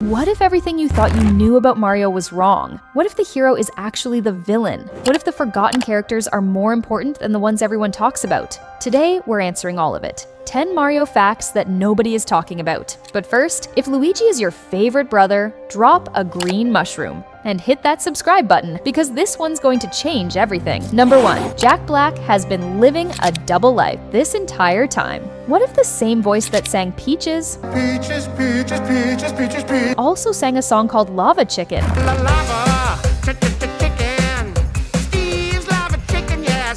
What if everything you thought you knew about Mario was wrong? What if the hero is actually the villain? What if the forgotten characters are more important than the ones everyone talks about? Today, we're answering all of it. 10 Mario facts that nobody is talking about. But first, if Luigi is your favorite brother, drop a green mushroom and hit that subscribe button because this one's going to change everything. Number 1, Jack Black has been living a double life this entire time. What if the same voice that sang Peaches also sang a song called Lava Chicken?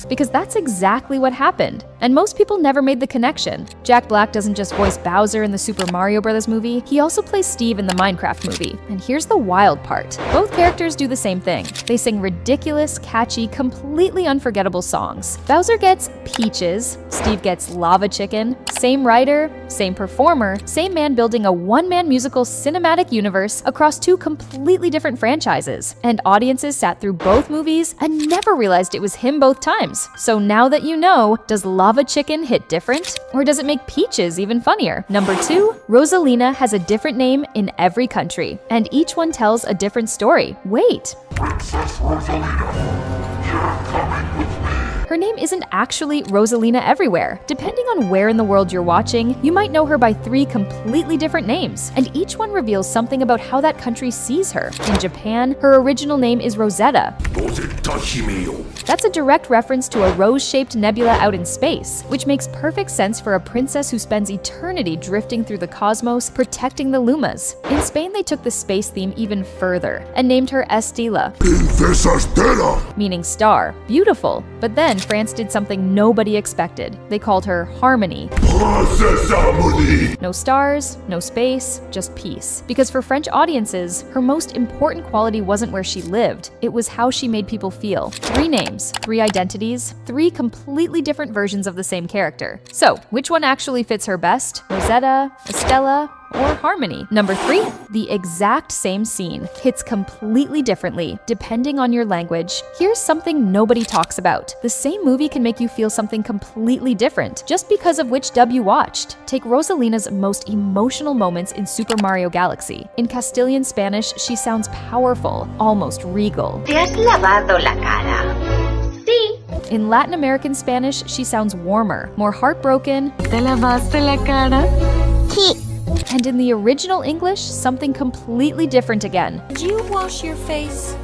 Because that's exactly what happened. And most people never made the connection. Jack Black doesn't just voice Bowser in the Super Mario Bros. Movie, he also plays Steve in the Minecraft movie. And here's the wild part. Both characters do the same thing. They sing ridiculous, catchy, completely unforgettable songs. Bowser gets Peaches, Steve gets Lava Chicken, same writer, same performer, same man building a one-man musical cinematic universe across two completely different franchises. And audiences sat through both movies and never realized it was him both times. So now that you know, does Lava Chicken hit different? Or does it make Peaches even funnier? Number 2, Rosalina has a different name in every country, and each one tells a different story. Wait. Princess Rosalina, you're coming with me. Her name isn't actually Rosalina everywhere. Depending on where in the world you're watching, you might know her by 3 completely different names, and each one reveals something about how that country sees her. In Japan, her original name is Rosetta. That's a direct reference to a rose-shaped nebula out in space, which makes perfect sense for a princess who spends eternity drifting through the cosmos, protecting the Lumas. In Spain, they took the space theme even further and named her Estela, meaning star. Beautiful. But then France did something nobody expected. They called her Harmony. No stars, no space, just peace. Because for French audiences, her most important quality wasn't where she lived, it was how she made people feel. 3 names, 3 identities, 3 completely different versions of the same character. So, which one actually fits her best? Rosetta, Estella, or Harmony? Number 3, the exact same scene hits completely differently depending on your language. Here's something nobody talks about. The same movie can make you feel something completely different just because of which dub you watched. Take Rosalina's most emotional moments in Super Mario Galaxy. In Castilian Spanish, she sounds powerful, almost regal. ¿Te has lavado la cara? Sí. In Latin American Spanish, she sounds warmer, more heartbroken. ¿Te lavaste la cara? Sí. And in the original English, something completely different again. Did you wash your face?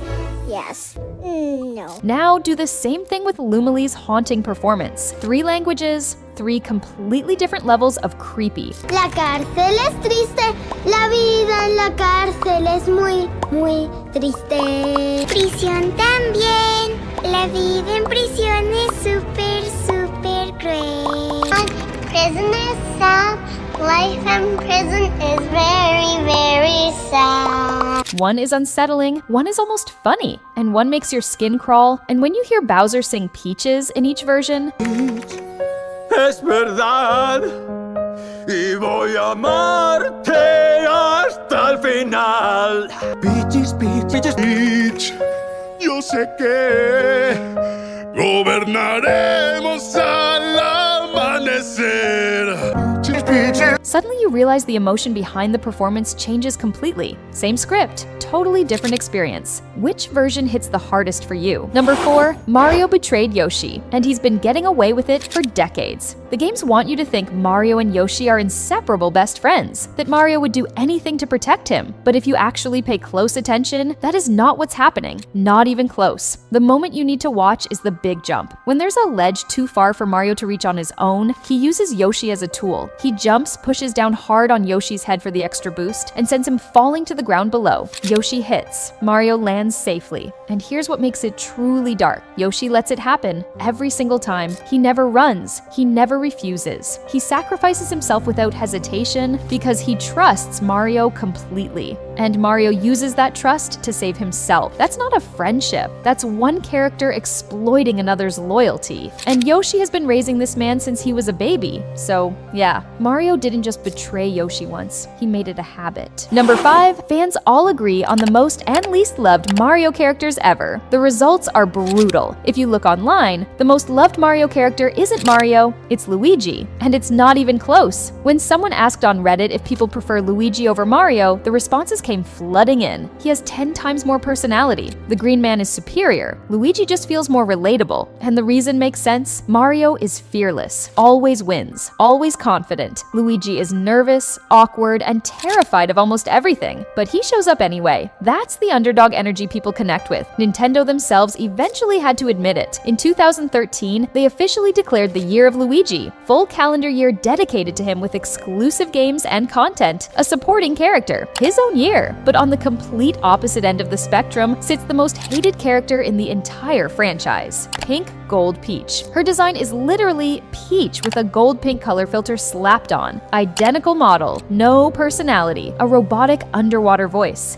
Yes. No. Now do the same thing with Lumali's haunting performance. 3 languages, 3 completely different levels of creepy. La cárcel es triste, la vida en la cárcel es muy, muy triste. Prisión también, la vida en prisión es súper, súper cruel. Prison is sad, life in prison is very, very sad. One is unsettling, one is almost funny, and one makes your skin crawl. And when you hear Bowser sing Peaches in each version, Es verdad, y voy a amarte hasta el final. Peaches, Peaches, Peach, yo sé que gobernaremos al amanecer. suddenly you realize the emotion behind the performance changes completely. Same script, totally different experience. Which version hits the hardest for you? Number 4, Mario betrayed Yoshi, and he's been getting away with it for decades. The games want you to think Mario and Yoshi are inseparable best friends, that Mario would do anything to protect him. But if you actually pay close attention, that is not what's happening. Not even close. The moment you need to watch is the big jump. When there's a ledge too far for Mario to reach on his own, he uses Yoshi as a tool. He jumps, pushes down hard on Yoshi's head for the extra boost, and sends him falling to the ground below. Yoshi hits. Mario lands safely. And here's what makes it truly dark. Yoshi lets it happen every single time. He never runs. He never refuses. He sacrifices himself without hesitation because he trusts Mario completely. And Mario uses that trust to save himself. That's not a friendship. That's one character exploiting another's loyalty. And Yoshi has been raising this man since he was a baby. So, yeah, Mario didn't just just betray Yoshi once. He made it a habit. Number 5, fans all agree on the most and least loved Mario characters ever. The results are brutal. If you look online, the most loved Mario character isn't Mario, it's Luigi. And it's not even close. When someone asked on Reddit if people prefer Luigi over Mario, the responses came flooding in. He has 10 times more personality. The Green Man is superior. Luigi just feels more relatable. And the reason makes sense. Mario is fearless, always wins, always confident. Luigi is nervous, awkward, and terrified of almost everything. But he shows up anyway. That's the underdog energy people connect with. Nintendo themselves eventually had to admit it. In 2013, they officially declared the Year of Luigi, full calendar year dedicated to him with exclusive games and content, a supporting character, his own year. But on the complete opposite end of the spectrum sits the most hated character in the entire franchise, Pink Gold Peach. Her design is literally peach with a gold-pink color filter slapped on. Identical model, no personality, a robotic underwater voice.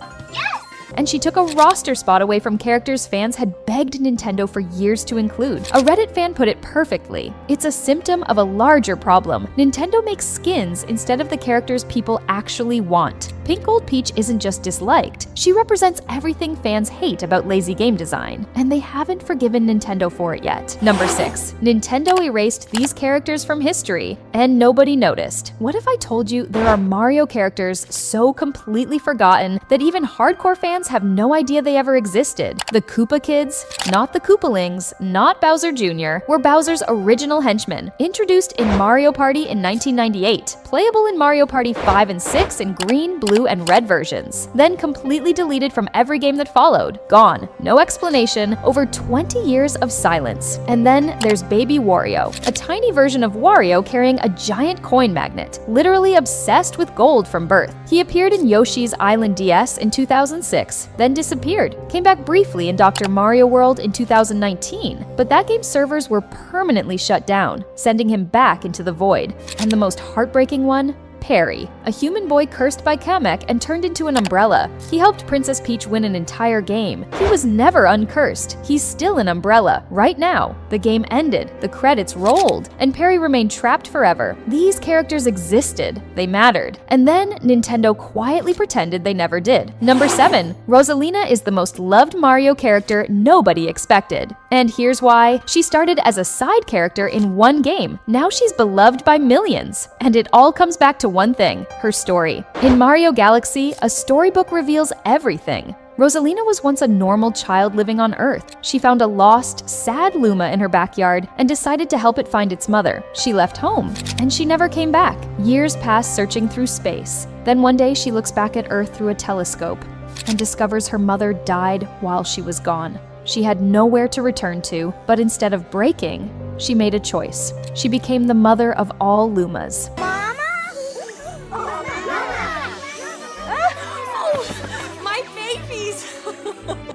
And she took a roster spot away from characters fans had begged Nintendo for years to include. A Reddit fan put it perfectly. It's a symptom of a larger problem. Nintendo makes skins instead of the characters people actually want. Pink Gold Peach isn't just disliked. She represents everything fans hate about lazy game design, and they haven't forgiven Nintendo for it yet. Number 6. Nintendo erased these characters from history, and nobody noticed. What if I told you there are Mario characters so completely forgotten that even hardcore fans have no idea they ever existed? The Koopa Kids, not the Koopalings, not Bowser Jr., were Bowser's original henchmen, introduced in Mario Party in 1998, playable in Mario Party 5 and 6 in green, blue, and red versions, then completely deleted from every game that followed. Gone. No explanation. Over 20 years of silence. And then there's Baby Wario, a tiny version of Wario carrying a giant coin magnet, literally obsessed with gold from birth. He appeared in Yoshi's Island DS in 2006, then disappeared. Came back briefly in Dr. Mario World in 2019, but that game's servers were permanently shut down, sending him back into the void. And the most heartbreaking one? Perry, a human boy cursed by Kamek and turned into an umbrella. He helped Princess Peach win an entire game. He was never uncursed. He's still an umbrella, right now. The game ended, the credits rolled, and Perry remained trapped forever. These characters existed, they mattered. And then Nintendo quietly pretended they never did. Number 7. Rosalina is the most loved Mario character nobody expected. And here's why. She started as a side character in one game. Now she's beloved by millions. And it all comes back to one thing, her story. In Mario Galaxy, a storybook reveals everything. Rosalina was once a normal child living on Earth. She found a lost, sad Luma in her backyard and decided to help it find its mother. She left home, and she never came back. Years passed searching through space. Then one day she looks back at Earth through a telescope and discovers her mother died while she was gone. She had nowhere to return to, but instead of breaking, she made a choice. She became the mother of all Lumas.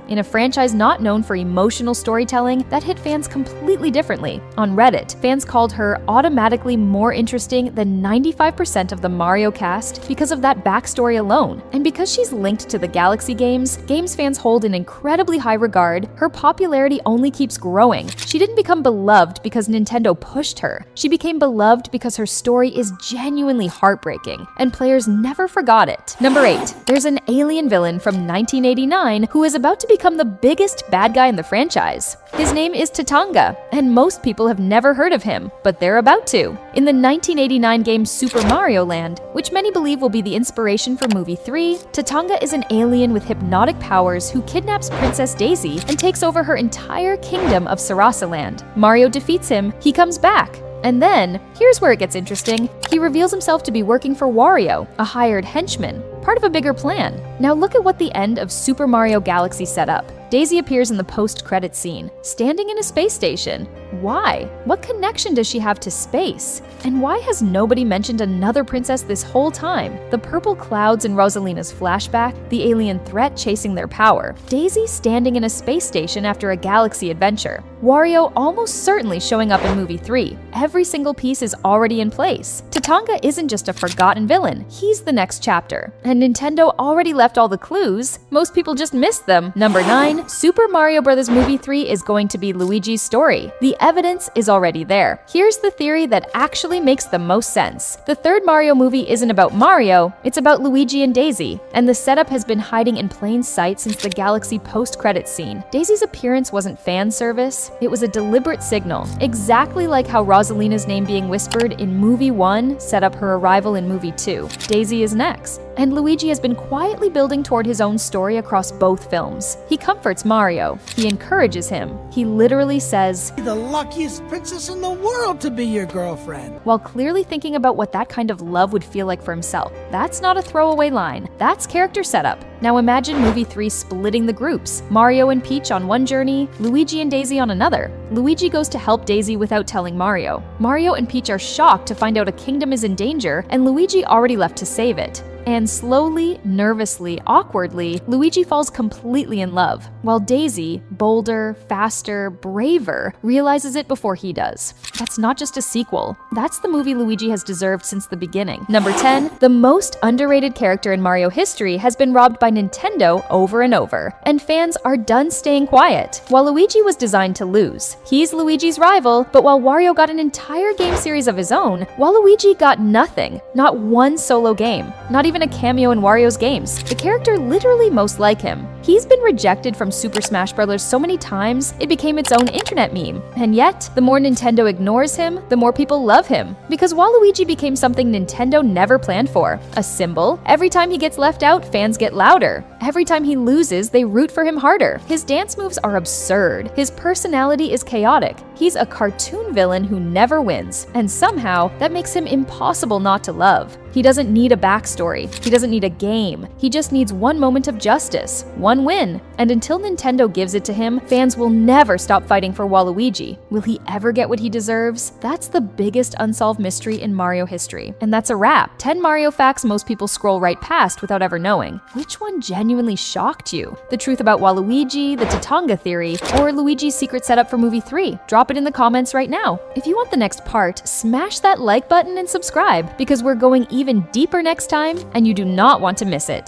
In a franchise not known for emotional storytelling, that hit fans completely differently. On Reddit, fans called her automatically more interesting than 95% of the Mario cast because of that backstory alone. And because she's linked to the Galaxy games fans hold in incredibly high regard, her popularity only keeps growing. She didn't become beloved because Nintendo pushed her. She became beloved because her story is genuinely heartbreaking, and players never forgot it. Number 8. There's an alien villain from 1989 who is about to become the biggest bad guy in the franchise. His name is Tatanga, and most people have never heard of him, but they're about to. In the 1989 game Super Mario Land, which many believe will be the inspiration for movie 3, Tatanga is an alien with hypnotic powers who kidnaps Princess Daisy and takes over her entire kingdom of Sarasaland. Mario defeats him, he comes back. And then, here's where it gets interesting. He reveals himself to be working for Wario, a hired henchman, part of a bigger plan. Now look at what the end of Super Mario Galaxy set up. Daisy appears in the post-credit scene, standing in a space station. Why? What connection does she have to space? And why has nobody mentioned another princess this whole time? The purple clouds in Rosalina's flashback, the alien threat chasing their power, Daisy standing in a space station after a galaxy adventure, Wario almost certainly showing up in movie 3. Every single piece is already in place. Tatanga isn't just a forgotten villain, he's the next chapter. And Nintendo already left all the clues, most people just missed them. Number 9. 10, Super Mario Bros. Movie 3 is going to be Luigi's story. The evidence is already there. Here's the theory that actually makes the most sense. The third Mario movie isn't about Mario, it's about Luigi and Daisy, and the setup has been hiding in plain sight since the Galaxy post-credits scene. Daisy's appearance wasn't fan service, it was a deliberate signal, exactly like how Rosalina's name being whispered in movie 1 set up her arrival in movie 2. Daisy is next. And Luigi has been quietly building toward his own story across both films. He comforts Mario. He encourages him. He literally says, "The luckiest princess in the world to be your girlfriend," while clearly thinking about what that kind of love would feel like for himself. That's not a throwaway line. That's character setup. Now imagine movie 3 splitting the groups. Mario and Peach on one journey, Luigi and Daisy on another. Luigi goes to help Daisy without telling Mario. Mario and Peach are shocked to find out a kingdom is in danger, and Luigi already left to save it. And slowly, nervously, awkwardly, Luigi falls completely in love, while Daisy, bolder, faster, braver, realizes it before he does. That's not just a sequel. That's the movie Luigi has deserved since the beginning. Number 10, the most underrated character in Mario history has been robbed by Nintendo over and over, and fans are done staying quiet. While Luigi was designed to lose, he's Luigi's rival, but while Wario got an entire game series of his own, Waluigi got nothing. Not one solo game. Not even a cameo in Wario's games. The character literally most like him. He's been rejected from Super Smash Bros. So many times, it became its own internet meme. And yet, the more Nintendo ignores him, the more people love him. Because Waluigi became something Nintendo never planned for. A symbol. Every time he gets left out, fans get louder. Every time he loses, they root for him harder. His dance moves are absurd. His personality is chaotic. He's a cartoon villain who never wins. And somehow, that makes him impossible not to love. He doesn't need a backstory. He doesn't need a game. He just needs one moment of justice, one win. And until Nintendo gives it to him, fans will never stop fighting for Waluigi. Will he ever get what he deserves? That's the biggest unsolved mystery in Mario history. And that's a wrap. 10 Mario facts most people scroll right past without ever knowing. Which one genuinely shocked you? The truth about Waluigi, the Tatanga theory, or Luigi's secret setup for movie 3? Drop it in the comments right now. If you want the next part, smash that like button and subscribe, because we're going even deeper next time, and you do not want to miss it.